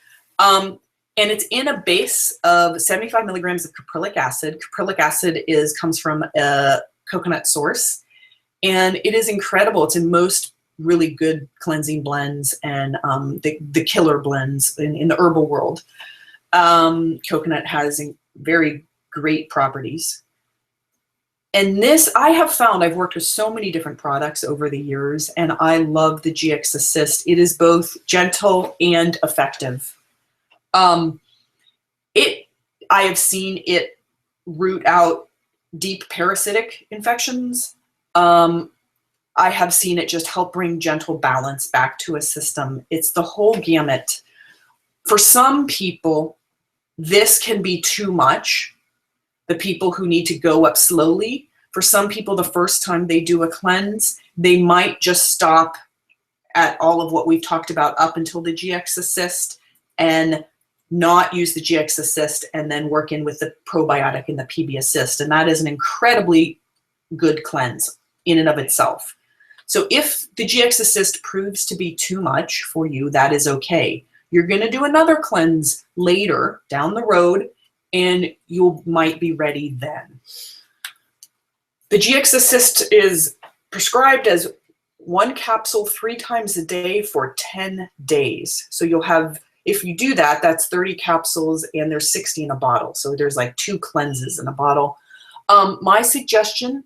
And it's in a base of 75 milligrams of caprylic acid. Caprylic acid comes from a coconut source, and it is incredible. It's in most really good cleansing blends and the killer blends in the herbal world. Coconut has very great properties. And this, I have found, I've worked with so many different products over the years, and I love the GX Assist. It is both gentle and effective. I have seen it root out deep parasitic infections. I have seen it just help bring gentle balance back to a system. It's the whole gamut. For some people, this can be too much. The people who need to go up slowly. For some people, the first time they do a cleanse, they might just stop at all of what we've talked about up until the GX Assist and not use the GX Assist and then work in with the probiotic and the PB Assist. And that is an incredibly good cleanse in and of itself. So if the GX Assist proves to be too much for you, that is okay. You're going to do another cleanse later down the road, and you might be ready then. The GX Assist is prescribed as 1 capsule 3 times a day for 10 days. So you'll have, if you do that, that's 30 capsules, and there's 60 in a bottle. So there's like 2 cleanses in a bottle. My suggestion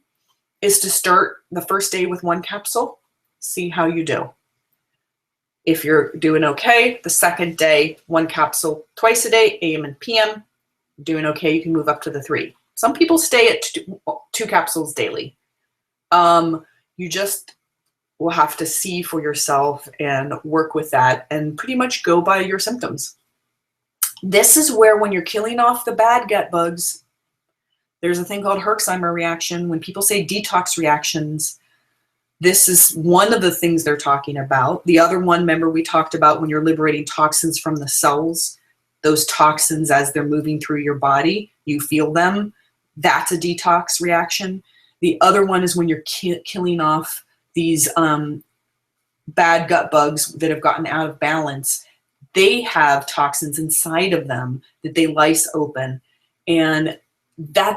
is to start the first day with 1 capsule, see how you do. If you're doing okay, the second day, 1 capsule twice a day, AM and PM. Doing okay, you can move up to the 3. Some people stay at 2 capsules daily. You just will have to see for yourself and work with that and pretty much go by your symptoms. This is where, when you're killing off the bad gut bugs, there's a thing called Herxheimer reaction. When people say detox reactions, this is one of the things they're talking about. The other one, remember, we talked about when you're liberating toxins from the cells, those toxins as they're moving through your body, you feel them. That's a detox reaction. The other one is when you're killing off these bad gut bugs that have gotten out of balance. They have toxins inside of them that they lyse open, and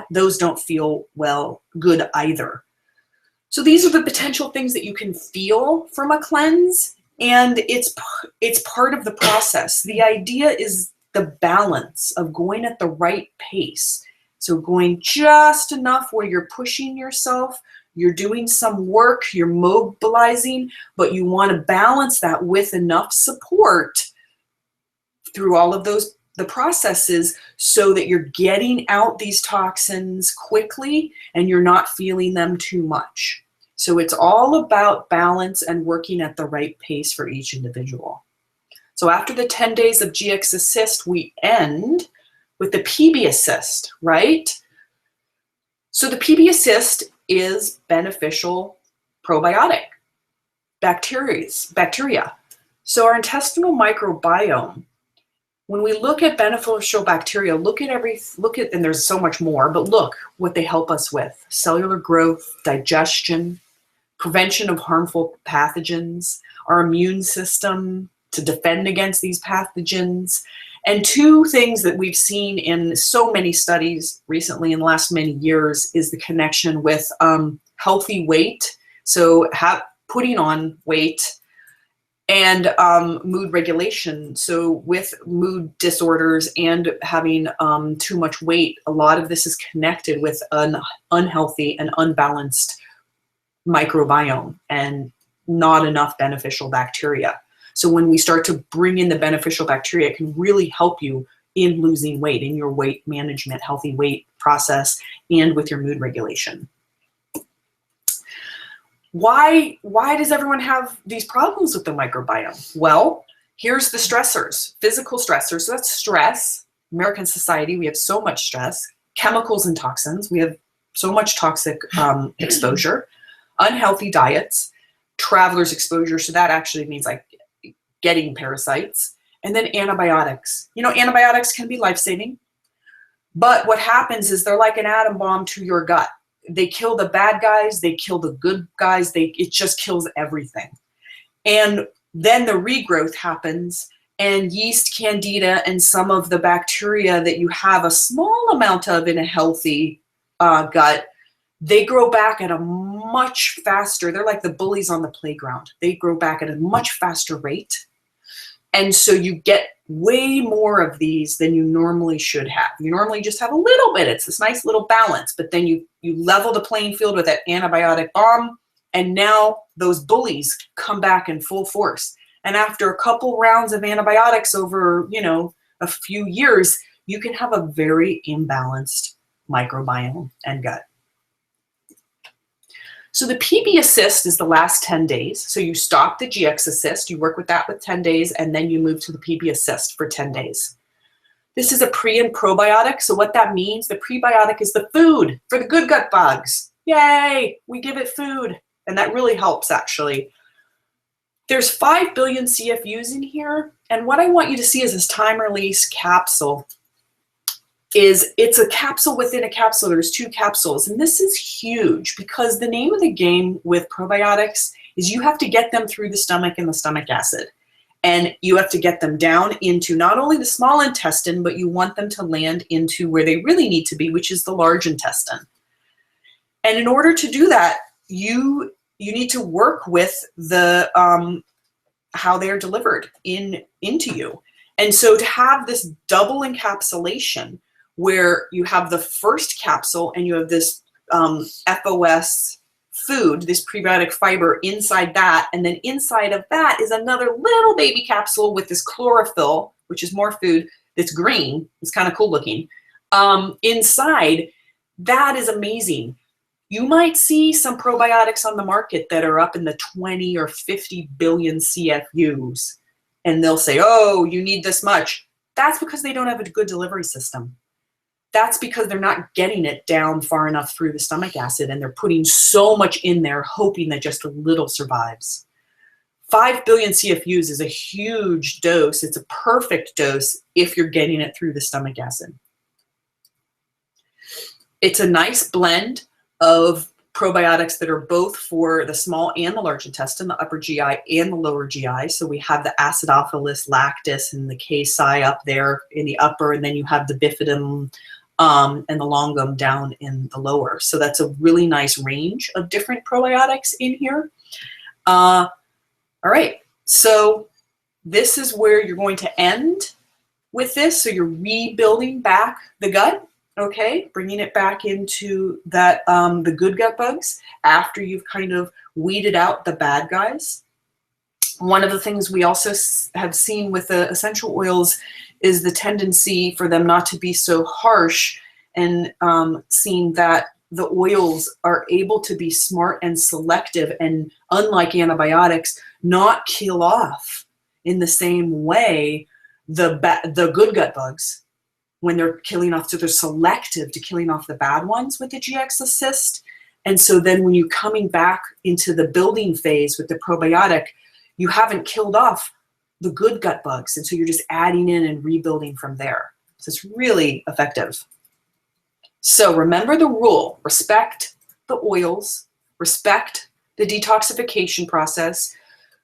those don't feel good either. So these are the potential things that you can feel from a cleanse, and it's part of the process. The idea is the balance of going at the right pace. So going just enough where you're pushing yourself, you're doing some work, you're mobilizing, but you want to balance that with enough support through all of the processes, so that you're getting out these toxins quickly and you're not feeling them too much. So it's all about balance and working at the right pace for each individual. So after the 10 days of GX Assist, we end with the PB Assist, right? So the PB Assist is beneficial probiotic bacteria. So our intestinal microbiome, when we look at beneficial bacteria, look at, and there's so much more, but look what they help us with: cellular growth, digestion, prevention of harmful pathogens, our immune system to defend against these pathogens. And two things that we've seen in so many studies recently in the last many years is the connection with healthy weight, so putting on weight, and mood regulation. So with mood disorders and having too much weight, a lot of this is connected with an unhealthy and unbalanced microbiome and not enough beneficial bacteria. So when we start to bring in the beneficial bacteria, it can really help you in losing weight, in your weight management, healthy weight process, and with your mood regulation. Why does everyone have these problems with the microbiome? Well, here's the stressors: physical stressors, so that's stress. American society, we have so much stress. Chemicals and toxins, we have so much toxic exposure. Unhealthy diets, traveler's exposure, so that actually means like getting parasites. And then antibiotics. You know, antibiotics can be life-saving, but what happens is they're like an atom bomb to your gut. They kill the bad guys, they kill the good guys, it just kills everything. And then the regrowth happens, and yeast, candida, and some of the bacteria that you have a small amount of in a healthy gut, they grow back at a much faster, they're like the bullies on the playground. They grow back at a much faster rate. And so you get way more of these than you normally should have. You normally just have a little bit. It's this nice little balance, but then you level the playing field with that antibiotic bomb, and now those bullies come back in full force. And after a couple rounds of antibiotics over, a few years, you can have a very imbalanced microbiome and gut. So the PB Assist is the last 10 days. So you stop the GX Assist, you work with that with 10 days, and then you move to the PB Assist for 10 days. This is a pre and probiotic. So what that means, the prebiotic is the food for the good gut bugs. Yay, we give it food. And that really helps, actually. There's 5 billion CFUs in here. And what I want you to see is this time release capsule. It's a capsule within a capsule. There's 2 capsules, and this is huge because the name of the game with probiotics is you have to get them through the stomach and the stomach acid, and you have to get them down into not only the small intestine, but you want them to land into where they really need to be, which is the large intestine. And in order to do that, you need to work with the how they're delivered into you. And so to have this double encapsulation, where you have the first capsule and you have this FOS food, this prebiotic fiber inside that, and then inside of that is another little baby capsule with this chlorophyll, which is more food, that's green. It's kind of cool looking. Inside, that is amazing. You might see some probiotics on the market that are up in the 20 or 50 billion CFUs, and they'll say, oh, you need this much. That's because they don't have a good delivery system. That's because they're not getting it down far enough through the stomach acid, and they're putting so much in there hoping that just a little survives. 5 billion CFUs is a huge dose. It's a perfect dose if you're getting it through the stomach acid. It's a nice blend of probiotics that are both for the small and the large intestine, the upper GI and the lower GI. So we have the Acidophilus lactis and the Casei up there in the upper, and then you have the Bifidum and the Longum down in the lower. So that's a really nice range of different probiotics in here. All right, so this is where you're going to end with this. So you're rebuilding back the gut. Okay, bringing it back into that the good gut bugs after you've kind of weeded out the bad guys. One of the things we also have seen with the essential oils is the tendency for them not to be so harsh, and seeing that the oils are able to be smart and selective, and unlike antibiotics, not kill off in the same way the good gut bugs when they're killing off. So they're selective to killing off the bad ones with the GX Assist. And so then when you're coming back into the building phase with the probiotic, you haven't killed off the good gut bugs. And so you're just adding in and rebuilding from there. So it's really effective. So remember the rule: respect the oils, respect the detoxification process,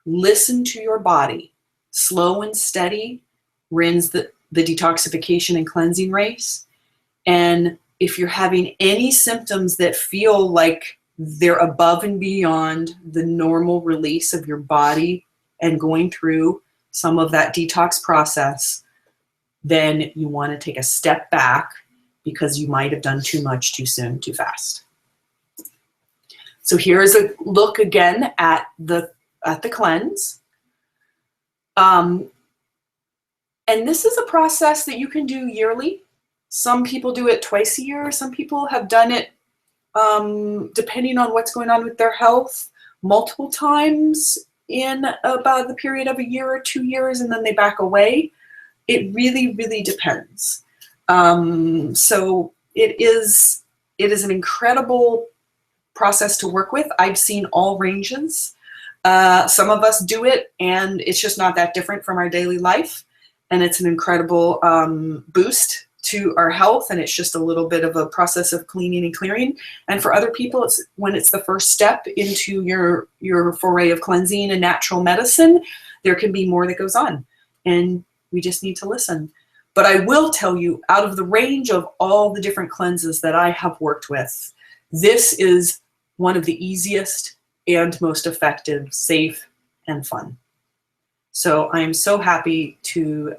listen to your body, slow and steady, rinse the detoxification and cleansing race. And if you're having any symptoms that feel like they're above and beyond the normal release of your body and going through some of that detox process, then you want to take a step back, because you might have done too much too soon, too fast. So here's a look again at the cleanse. And this is a process that you can do yearly. Some people do it twice a year. Some people have done it, depending on what's going on with their health, multiple times in about the period of a year or 2 years, and then they back away. It really, really depends. So it is an incredible process to work with. I've seen all ranges. Some of us do it, and it's just not that different from our daily life. And it's an incredible boost to our health, and it's just a little bit of a process of cleaning and clearing. And for other people, it's when it's the first step into your foray of cleansing and natural medicine, there can be more that goes on, and we just need to listen. But I will tell you, out of the range of all the different cleanses that I have worked with, this is one of the easiest and most effective, safe, and fun. So I am so happy to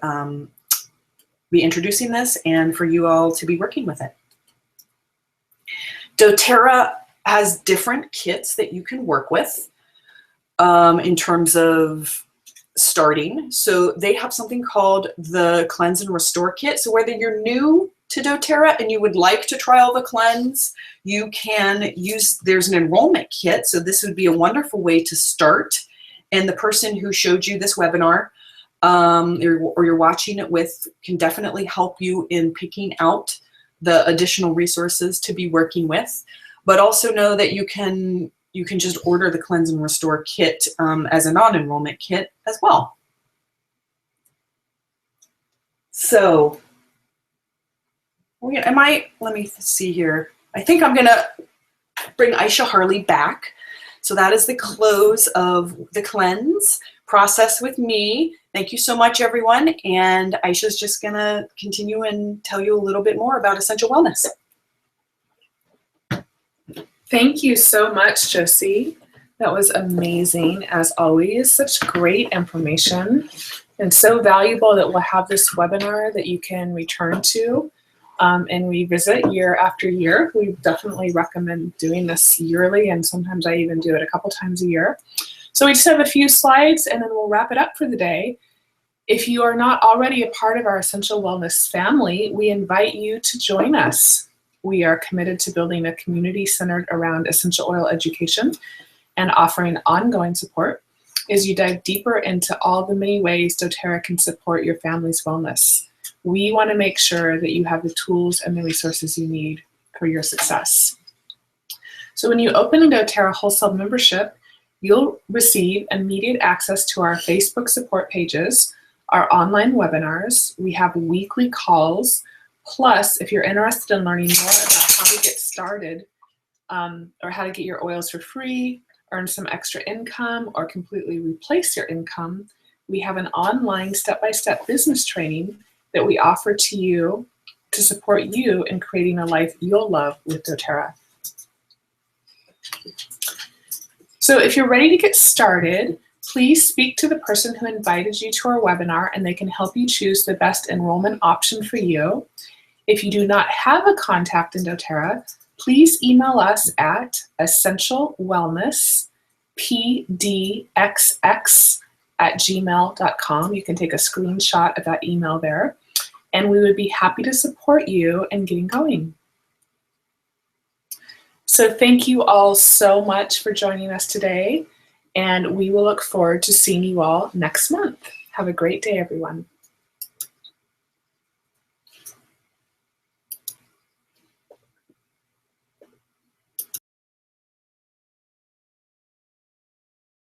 be introducing this and for you all to be working with it. doTERRA has different kits that you can work with in terms of starting. So they have something called the Cleanse and Restore Kit. So whether you're new to doTERRA and you would like to trial the cleanse, you can use, there's an enrollment kit. So this would be a wonderful way to start. And the person who showed you this webinar or you're watching it with can definitely help you in picking out the additional resources to be working with. But also know that you can just order the Cleanse and Restore kit as a non-enrollment kit as well. So let me see here. I think I'm gonna bring Aisha Harley back. So that is the close of the cleanse process with me. Thank you so much, everyone. And Aisha's just gonna continue and tell you a little bit more about Essential Wellness. Thank you so much, Josie. That was amazing, as always. Such great information, and so valuable that we'll have this webinar that you can return to and revisit year after year. We definitely recommend doing this yearly, and sometimes I even do it a couple times a year. So we just have a few slides, and then we'll wrap it up for the day. If you are not already a part of our Essential Wellness family, we invite you to join us. we are committed to building a community centered around essential oil education and offering ongoing support as you dive deeper into all the many ways doTERRA can support your family's wellness. We want to make sure that you have the tools and the resources you need for your success. So when you open a doTERRA wholesale membership, you'll receive immediate access to our Facebook support pages, our online webinars. We have weekly calls. Plus, if you're interested in learning more about how to get started or how to get your oils for free, earn some extra income, or completely replace your income, we have an online step-by-step business training that we offer to you to support you in creating a life you'll love with doTERRA. So if you're ready to get started, please speak to the person who invited you to our webinar and they can help you choose the best enrollment option for you. If you do not have a contact in doTERRA, please email us at essentialwellnesspdxx@gmail.com. You can take a screenshot of that email there, and we would be happy to support you in getting going. So thank you all so much for joining us today, and we will look forward to seeing you all next month. Have a great day, everyone.